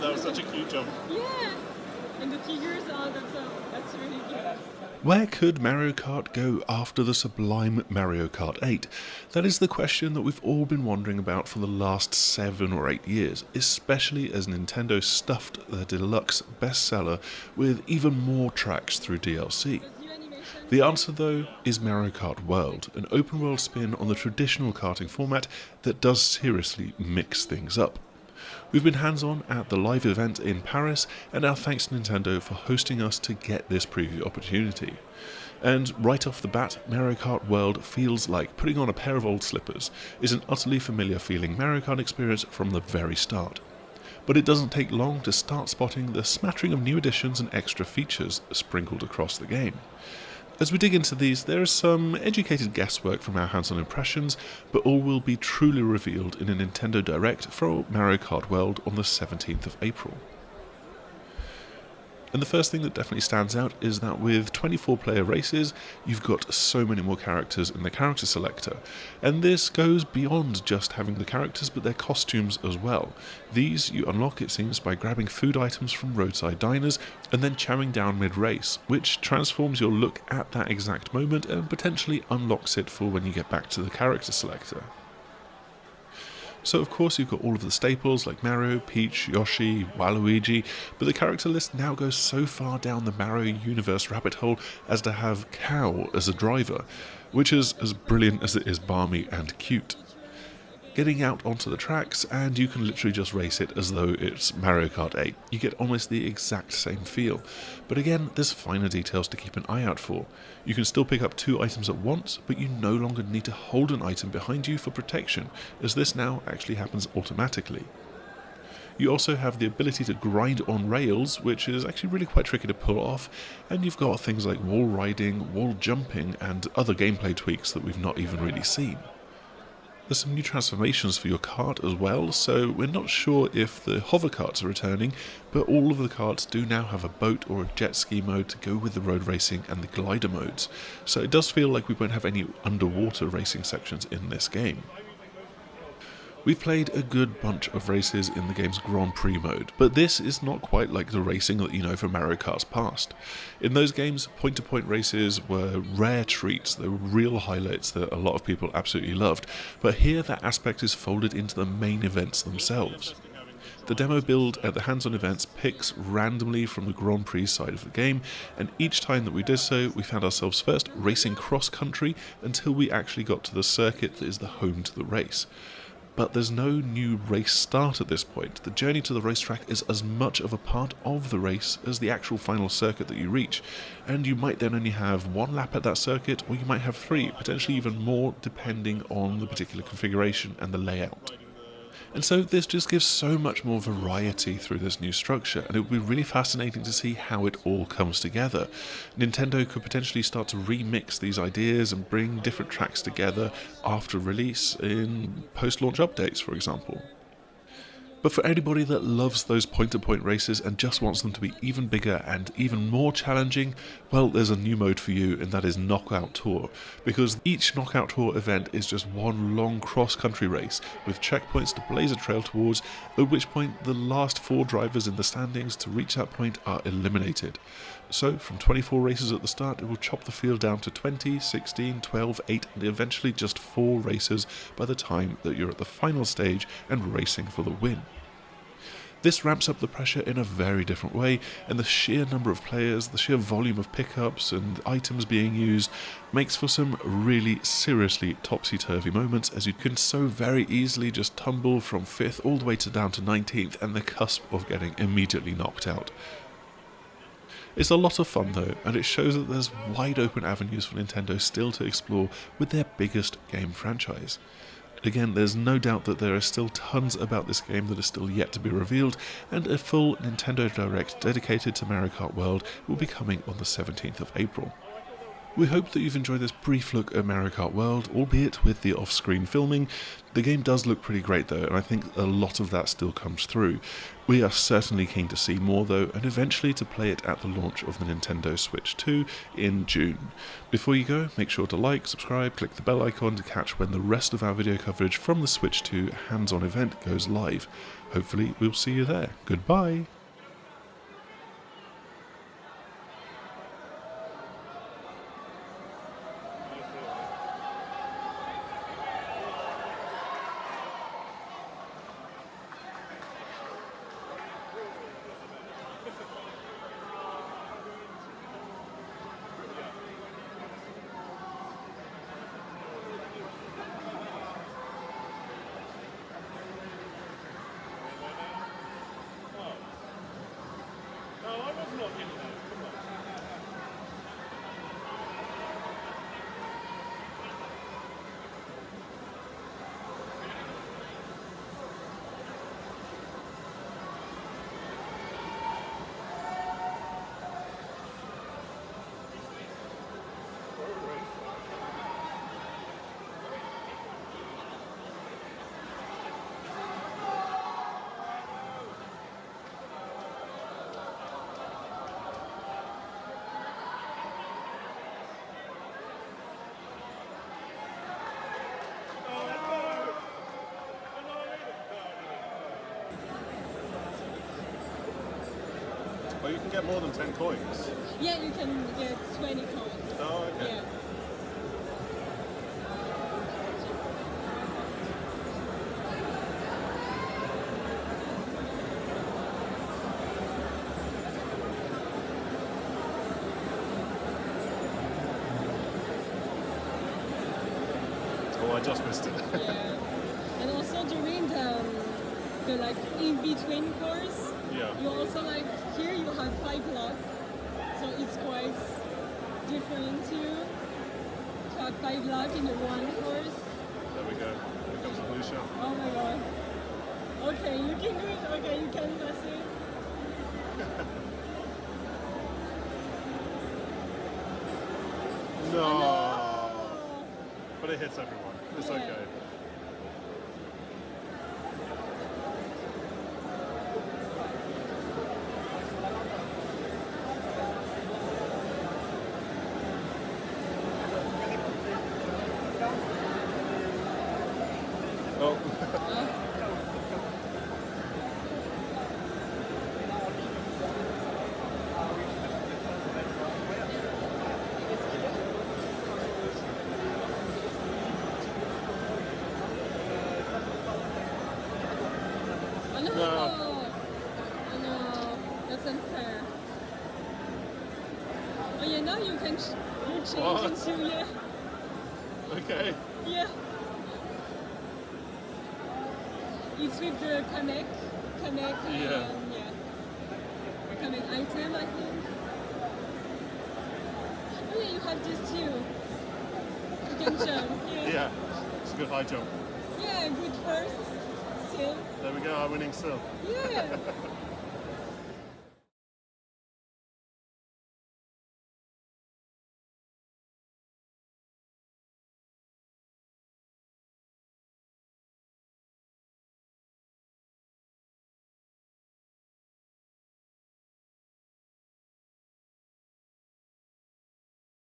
that was such a cute jump. Yeah, and the figures, that's really good. Where could Mario Kart go after the sublime Mario Kart 8? That is the question that we've all been wondering about for the last 7 or 8 years, especially as Nintendo stuffed their deluxe bestseller with even more tracks through DLC. The answer, though, is Mario Kart World, an open-world spin on the traditional karting format that does seriously mix things up. We've been hands-on at the live event in Paris, and our thanks to Nintendo for hosting us to get this preview opportunity. And right off the bat, Mario Kart World feels like putting on a pair of old slippers. It's an utterly familiar feeling Mario Kart experience from the very start. But it doesn't take long to start spotting the smattering of new additions and extra features sprinkled across the game. As we dig into these, there is some educated guesswork from our hands-on impressions, but all will be truly revealed in a Nintendo Direct for Mario Kart World on the 17th of April. And the first thing that definitely stands out is that with 24-player races, you've got so many more characters in the character selector. And this goes beyond just having the characters, but their costumes as well. These you unlock, it seems, by grabbing food items from roadside diners and then chowing down mid-race, which transforms your look at that exact moment and potentially unlocks it for when you get back to the character selector. So of course you've got all of the staples like Mario, Peach, Yoshi, Waluigi, but the character list now goes so far down the Mario universe rabbit hole as to have Cow as a driver, which is as brilliant as it is balmy and cute. Getting out onto the tracks, and you can literally just race it as though it's Mario Kart 8. You get almost the exact same feel. But again, there's finer details to keep an eye out for. You can still pick up 2 items at once, but you no longer need to hold an item behind you for protection, as this now actually happens automatically. You also have the ability to grind on rails, which is actually really quite tricky to pull off, and you've got things like wall riding, wall jumping, and other gameplay tweaks that we've not even really seen. There's some new transformations for your kart as well, so we're not sure if the hover karts are returning, but all of the karts do now have a boat or a jet ski mode to go with the road racing and the glider modes, so it does feel like we won't have any underwater racing sections in this game. We've played a good bunch of races in the game's Grand Prix mode, but this is not quite like the racing that you know from Mario Kart's past. In those games, point-to-point races were rare treats, they were real highlights that a lot of people absolutely loved, but here that aspect is folded into the main events themselves. The demo build at the hands-on events picks randomly from the Grand Prix side of the game, and each time that we did so, we found ourselves first racing cross-country until we actually got to the circuit that is the home to the race. But there's no new race start at this point. The journey to the racetrack is as much of a part of the race as the actual final circuit that you reach, and you might then only have 1 lap at that circuit, or you might have 3, potentially even more, depending on the particular configuration and the layout. And so this just gives so much more variety through this new structure, and it would be really fascinating to see how it all comes together. Nintendo could potentially start to remix these ideas and bring different tracks together after release in post-launch updates, for example. But for anybody that loves those point-to-point races and just wants them to be even bigger and even more challenging, well, there's a new mode for you, and that is Knockout Tour, because each Knockout Tour event is just one long cross-country race with checkpoints to blaze a trail towards, at which point the last 4 drivers in the standings to reach that point are eliminated. So, from 24 races at the start, it will chop the field down to 20, 16, 12, 8, and eventually just 4 races by the time that you're at the final stage and racing for the win. This ramps up the pressure in a very different way, and the sheer number of players, the sheer volume of pickups and items being used makes for some really seriously topsy-turvy moments, as you can so very easily just tumble from 5th all the way down to 19th and the cusp of getting immediately knocked out. It's a lot of fun though, and it shows that there's wide open avenues for Nintendo still to explore with their biggest game franchise. Again, there's no doubt that there are still tons about this game that are still yet to be revealed, and a full Nintendo Direct dedicated to Mario Kart World will be coming on the 17th of April. We hope that you've enjoyed this brief look at Mario Kart World, albeit with the off-screen filming. The game does look pretty great though, and I think a lot of that still comes through. We are certainly keen to see more though, and eventually to play it at the launch of the Nintendo Switch 2 in June. Before you go, make sure to like, subscribe, click the bell icon to catch when the rest of our video coverage from the Switch 2 hands-on event goes live. Hopefully we'll see you there. Goodbye! Oh, you can get more than 10 coins. Yeah, you can get 20 coins. Oh, okay. Yeah. Oh, I just missed it. Yeah. And also during the like in between course, Yeah. you also like here you have 5 blocks, so it's quite different too. To have 5 blocks in the one course. There we go. Here comes Lucia. Oh my god. Okay, you can do it. Okay, you can pass it. No. But it hits everyone. It's Yeah. okay. Oh. Oh no! No. Oh no, that's unfair. Oh yeah, now you can you change What? into yeah. Okay. Yeah. It's with the Kamek and Yeah. yeah. Kamek item, I think. Oh yeah, you have this too. You can jump. Yeah. Yeah. It's a good high jump. Yeah, good first. Still. There we go. I'm winning still. Yeah.